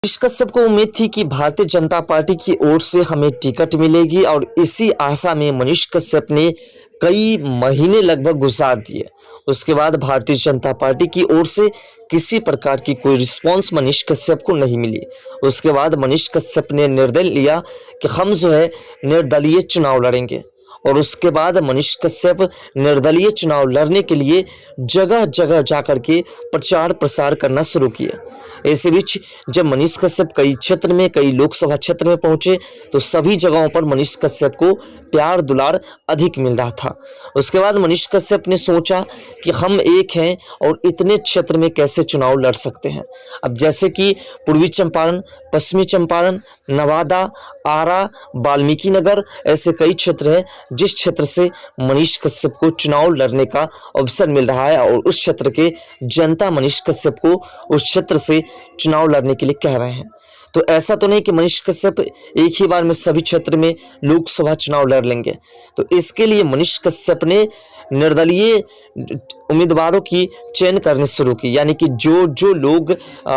मनीष कश्यप को उम्मीद थी कि भारतीय जनता पार्टी की ओर से हमें टिकट मिलेगी और इसी आशा में मनीष कश्यप ने कई महीने लगभग गुजार दिए। उसके बाद भारतीय जनता पार्टी की ओर से किसी प्रकार की कोई रिस्पांस मनीष कश्यप को नहीं मिली। उसके बाद मनीष कश्यप ने निर्णय लिया कि हम जो है निर्दलीय चुनाव लड़ेंगे और उसके बाद मनीष कश्यप निर्दलीय चुनाव लड़ने के लिए जगह जगह जाकर के प्रचार प्रसार करना शुरू किया। ऐसे बीच जब मनीष कश्यप कई लोकसभा क्षेत्र में पहुंचे तो सभी जगहों पर मनीष कश्यप को प्यार दुलार अधिक मिल रहा था। उसके बाद मनीष कश्यप ने सोचा कि हम एक हैं और इतने क्षेत्र में कैसे चुनाव लड़ सकते हैं। अब जैसे कि पूर्वी चंपारण, पश्चिमी चंपारण, नवादा, आरा, वाल्मीकि नगर, ऐसे कई क्षेत्र हैं जिस क्षेत्र से मनीष कश्यप को चुनाव लड़ने का अवसर मिल रहा है और उस क्षेत्र के जनता मनीष कश्यप को उस क्षेत्र से चुनाव लड़ने के लिए कह रहे हैं। तो ऐसा तो नहीं कि मनीष कश्यप एक ही बार में सभी क्षेत्र में लोकसभा चुनाव लड़ लेंगे। तो इसके लिए मनीष कश्यप ने निर्दलीय उम्मीदवारों की चयन करने शुरू की, यानी कि जो जो लोग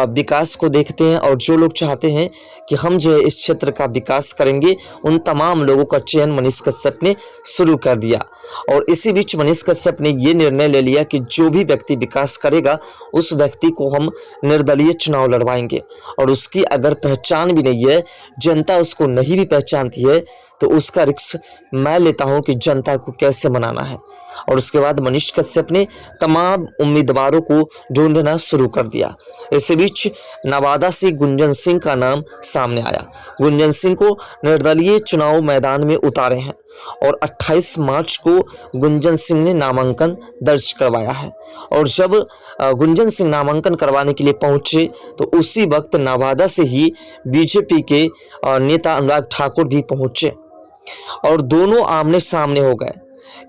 विकास को देखते हैं और जो लोग चाहते हैं कि हम जो है इस क्षेत्र का विकास करेंगे, उन तमाम लोगों का चयन मनीष कश्यप ने शुरू कर दिया। और इसी बीच मनीष कश्यप ने ये निर्णय ले लिया कि जो भी व्यक्ति विकास करेगा उस व्यक्ति को हम निर्दलीय चुनाव लड़वाएंगे और उसकी अगर पहचान भी नहीं है, जनता उसको नहीं भी पहचानती है, तो उसका रिस्क मैं लेता हूं कि जनता को कैसे मनाना है। और उसके बाद मनीष कश्यप ने तमाम उम्मीदवारों को ढूंढना शुरू कर दिया। इसी बीच नवादा से गुंजन सिंह का नाम सामने आया। गुंजन सिंह को निर्दलीय चुनाव मैदान में उतारे हैं और 28 मार्च को गुंजन सिंह ने नामांकन दर्ज करवाया है। और जब गुंजन सिंह नामांकन करवाने के लिए पहुंचे तो उसी वक्त नवादा से ही बीजेपी के नेता अनुराग ठाकुर भी पहुंचे और दोनों आमने सामने हो गए।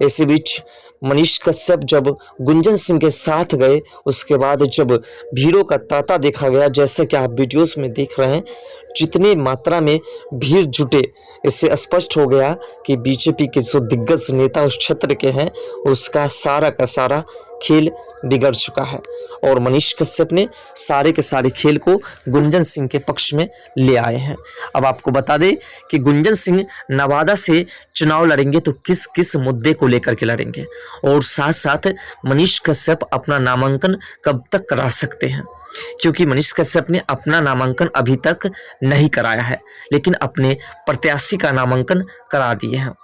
इसी बीच मनीष कश्यप जब गुंजन सिंह के साथ गए, उसके बाद जब भीड़ों का तांता देखा गया, जैसे कि आप वीडियोस में देख रहे हैं, जितनी मात्रा में भीड़ जुटे, इससे स्पष्ट हो गया कि बीजेपी के जो दिग्गज नेता उस क्षेत्र के हैं, उसका सारा का सारा खेल बिगड़ चुका है। और मनीष कश्यप ने सारे के सारे खेल को गुंजन सिंह के पक्ष में ले आए हैं। अब आपको बता दें कि गुंजन सिंह नवादा से चुनाव लड़ेंगे तो किस किस मुद्दे को लेकर के लड़ेंगे और साथ साथ मनीष कश्यप अपना नामांकन कब तक करा सकते हैं, क्योंकि मनीष कश्यप ने अपना नामांकन अभी तक नहीं कराया है लेकिन अपने प्रत्याशी का नामांकन करा दिए हैं।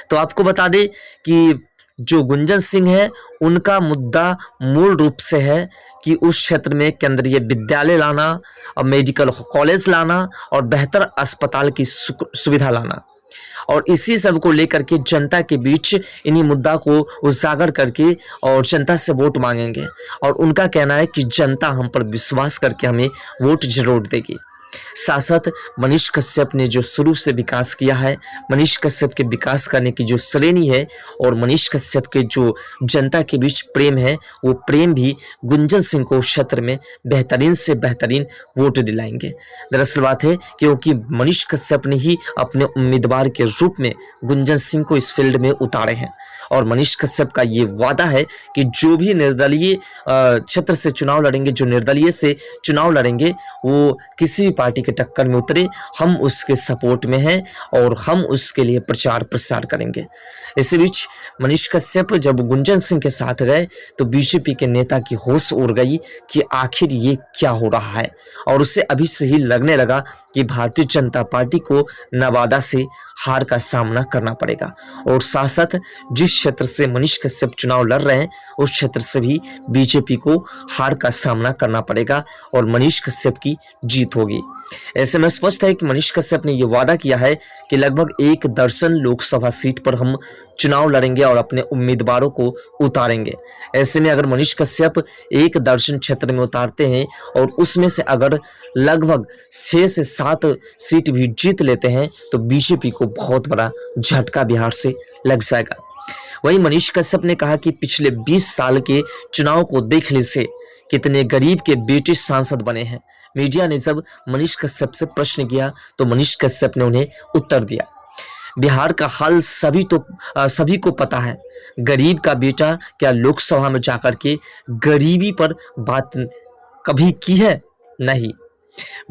तो आपको बता दें कि जो गुंजन सिंह है उनका मुद्दा मूल रूप से है कि उस क्षेत्र में केंद्रीय विद्यालय लाना और मेडिकल कॉलेज लाना और बेहतर अस्पताल की सुविधा लाना, और इसी सब को लेकर के जनता के बीच इन्हीं मुद्दा को उजागर करके और जनता से वोट मांगेंगे। और उनका कहना है कि जनता हम पर विश्वास करके हमें वोट जरूर देगी। साथ साथ मनीष कश्यप ने जो शुरू से विकास किया है, मनीष कश्यप के विकास करने की जो श्रेणी है और मनीष कश्यप के जो जनता के बीच प्रेम है, वो प्रेम भी गुंजन सिंह को क्षेत्र में बेहतरीन से बेहतरीन वोट दिलाएंगे। दरअसल बात है क्योंकि मनीष कश्यप ने ही अपने उम्मीदवार के रूप में गुंजन सिंह को इस फील्ड में उतारे हैं और मनीष कश्यप का ये वादा है कि जो भी निर्दलीय क्षेत्र से चुनाव लड़ेंगे, जो निर्दलीय से चुनाव लड़ेंगे, वो किसी भी पार्टी के टक्कर में उतरे, हम उसके सपोर्ट में हैं और हम उसके लिए प्रचार प्रसार करेंगे। इसी बीच मनीष कश्यप जब गुंजन सिंह के साथ गए तो बीजेपी के नेता की होश उड़ गई कि आखिर ये क्या हो रहा है, और उसे अभी से ही लगने लगा कि भारतीय जनता पार्टी को नवादा से हार का सामना करना पड़ेगा और साथ साथ जिस क्षेत्र से मनीष कश्यप चुनाव लड़ रहे हैं उस क्षेत्र से भी बीजेपी को हार का सामना करना पड़ेगा और मनीष कश्यप की जीत होगी। ऐसे में स्पष्ट है कि मनीष कश्यप ने यह वादा किया है कि लगभग 1 दर्जन लोकसभा सीट पर हम चुनाव लड़ेंगे और अपने उम्मीदवारों को उतारेंगे। ऐसे में अगर मनीष कश्यप 1 दर्जन क्षेत्र में उतारते हैं और उसमें से अगर लगभग 6 से 7 सीट भी जीत लेते हैं तो बीजेपी को बहुत बड़ा झटका बिहार से लग जाएगा। वहीं मनीष कश्यप ने कहा कि पिछले 20 साल के चुनाव को देखने से कितने गरीब के बेटे सांसद बने हैं। मीडिया ने जब मनीष कश्यप से प्रश्न किया तो मनीष कश्यप ने उन्हें उत्तर दिया, बिहार का हाल सभी को पता है। गरीब का बेटा क्या लोकसभा में जाकर के गरीबी पर बात कभी की है? नहीं।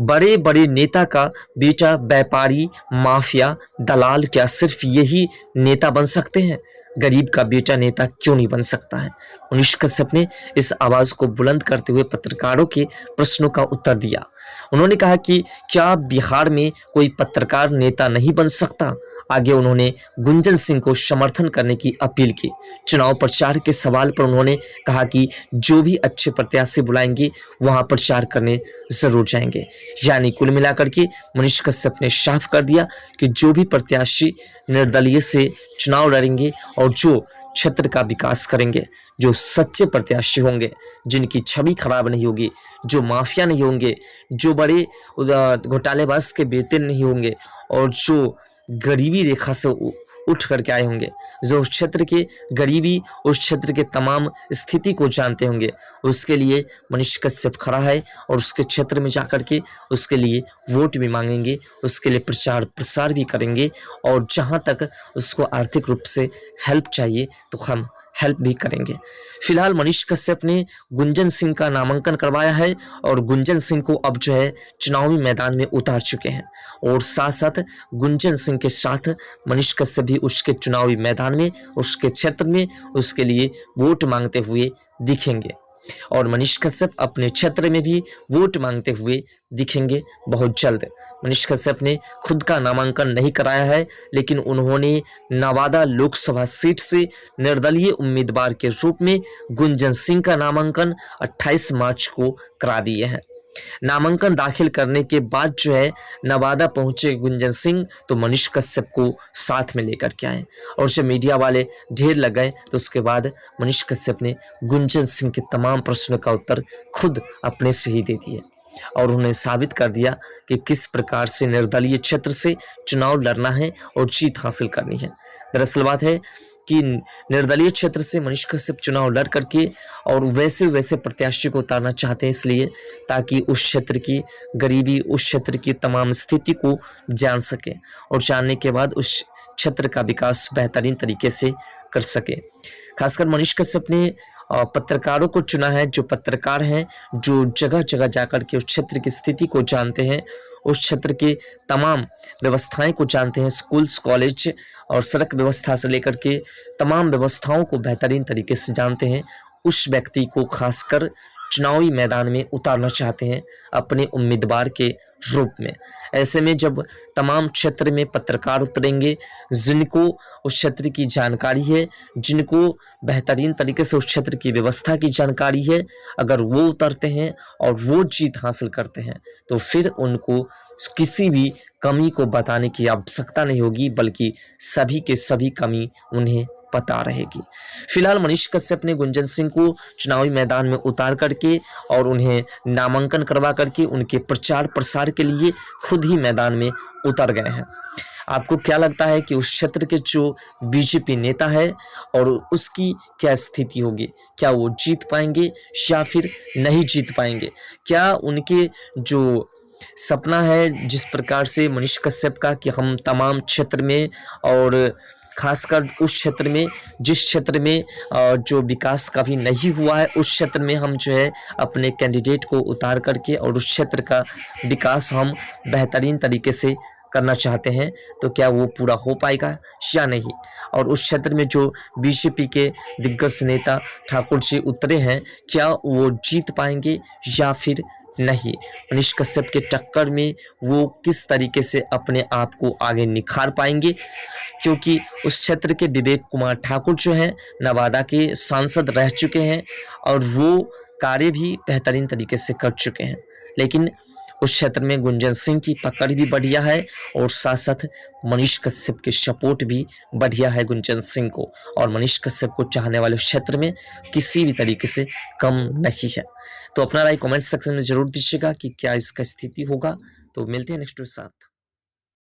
बड़े बड़े नेता का बेटा व्यापारी, माफिया, दलाल, क्या सिर्फ यही नेता बन सकते हैं? गरीब का बेटा नेता क्यों नहीं बन सकता है? मनीष कश्यप ने इस आवाज को बुलंद करते हुए पत्रकारों के प्रश्नों का उत्तर दिया। उन्होंने कहा कि क्या बिहार में कोई पत्रकार नेता नहीं बन सकता? आगे उन्होंने गुंजन सिंह को समर्थन करने की अपील की। चुनाव प्रचार के सवाल पर उन्होंने कहा कि जो भी अच्छे प्रत्याशी बुलाएंगे वहां प्रचार करने जरूर जाएंगे। यानी कुल मिलाकर के मनीष कश्यप ने साफ कर दिया कि जो भी प्रत्याशी निर्दलीय से चुनाव लड़ेंगे और जो क्षेत्र का विकास करेंगे, जो सच्चे प्रत्याशी होंगे, जिनकी छवि खराब नहीं होगी, जो माफिया नहीं होंगे, जो बड़े घोटालेबाज के बेटे नहीं होंगे और जो गरीबी रेखा से उठ करके आए होंगे, जो उस क्षेत्र के गरीबी, उस क्षेत्र के तमाम स्थिति को जानते होंगे, उसके लिए मनीष कश्यप खड़ा है और उसके क्षेत्र में जाकर के उसके लिए वोट भी मांगेंगे, उसके लिए प्रचार प्रसार भी करेंगे और जहां तक उसको आर्थिक रूप से हेल्प चाहिए तो हम हेल्प भी करेंगे। फिलहाल मनीष कश्यप ने गुंजन सिंह का नामांकन करवाया है और गुंजन सिंह को अब जो है चुनावी मैदान में उतार चुके हैं और साथ साथ गुंजन सिंह के साथ मनीष कश्यप भी उसके चुनावी मैदान में, उसके क्षेत्र में उसके लिए वोट मांगते हुए दिखेंगे और मनीष कश्यप अपने क्षेत्र में भी वोट मांगते हुए दिखेंगे बहुत जल्द। मनीष कश्यप ने खुद का नामांकन नहीं कराया है, लेकिन उन्होंने नवादा लोकसभा सीट से निर्दलीय उम्मीदवार के रूप में गुंजन सिंह का नामांकन 28 मार्च को करा दिए हैं। नामांकन दाखिल करने के बाद जो है नवादा पहुंचे गुंजन सिंह तो मनीष कश्यप को साथ में लेकर के आए और जब मीडिया वाले ढेर लग गए तो उसके बाद मनीष कश्यप ने गुंजन सिंह के तमाम प्रश्नों का उत्तर खुद अपने से ही दे दिए और उन्हें साबित कर दिया कि किस प्रकार से निर्दलीय क्षेत्र से चुनाव लड़ना है और जीत हासिल करनी है। दरअसल बात है कि निर्दलीय क्षेत्र से मनीष कश्यप चुनाव लड़ करके और वैसे प्रत्याशी को उतारना चाहते हैं, इसलिए ताकि उस क्षेत्र की गरीबी, उस क्षेत्र की तमाम स्थिति को जान सके और जानने के बाद उस क्षेत्र का विकास बेहतरीन तरीके से कर सके। खासकर मनीष कश्यप ने पत्रकारों को चुना है, जो पत्रकार हैं, जो जगह जगह जाकर के उस क्षेत्र की स्थिति को जानते हैं, उस क्षेत्र की तमाम व्यवस्थाएं को जानते हैं, स्कूल्स, कॉलेज और सड़क व्यवस्था से लेकर के तमाम व्यवस्थाओं को बेहतरीन तरीके से जानते हैं। उस व्यक्ति को खासकर चुनावी मैदान में उतारना चाहते हैं अपने उम्मीदवार के रूप में। ऐसे में जब तमाम क्षेत्र में पत्रकार उतरेंगे, जिनको उस क्षेत्र की जानकारी है, जिनको बेहतरीन तरीके से उस क्षेत्र की व्यवस्था की जानकारी है, अगर वो उतरते हैं और वो जीत हासिल करते हैं तो फिर उनको किसी भी कमी को बताने की आवश्यकता नहीं होगी, बल्कि सभी के सभी कमी उन्हें पता रहेगी। फिलहाल मनीष कश्यप ने गुंजन सिंह को चुनावी मैदान में उतार करके और उन्हें नामांकन करवा करके उनके प्रचार प्रसार के लिए खुद ही मैदान में उतर गए हैं। आपको क्या लगता है कि उस क्षेत्र के जो बीजेपी नेता है और उसकी क्या स्थिति होगी? क्या वो जीत पाएंगे या फिर नहीं जीत पाएंगे? क्या उनके जो सपना है जिस प्रकार से मनीष कश्यप का कि हम तमाम क्षेत्र में और खासकर उस क्षेत्र में, जिस क्षेत्र में जो विकास कभी नहीं हुआ है, उस क्षेत्र में हम जो है अपने कैंडिडेट को उतार करके और उस क्षेत्र का विकास हम बेहतरीन तरीके से करना चाहते हैं, तो क्या वो पूरा हो पाएगा या नहीं? और उस क्षेत्र में जो बीजेपी के दिग्गज नेता ठाकुर जी उतरे हैं, क्या वो जीत पाएंगे या फिर नहीं? मनीष कश्यप के टक्कर में वो किस तरीके से अपने आप को आगे निखार पाएंगे? क्योंकि उस क्षेत्र के विवेक कुमार ठाकुर जो हैं नवादा के सांसद रह चुके हैं और वो कार्य भी बेहतरीन तरीके से कर चुके हैं, लेकिन उस क्षेत्र में गुंजन सिंह की पकड़ भी बढ़िया है और साथ साथ मनीष कश्यप के सपोर्ट भी बढ़िया है गुंजन सिंह को, और मनीष कश्यप को चाहने वाले क्षेत्र में किसी भी तरीके से कम नहीं है। तो अपना राय कमेंट सेक्शन में जरूर दीजिएगा कि क्या इसका स्थिति होगा। तो मिलते हैं नेक्स्ट के साथ।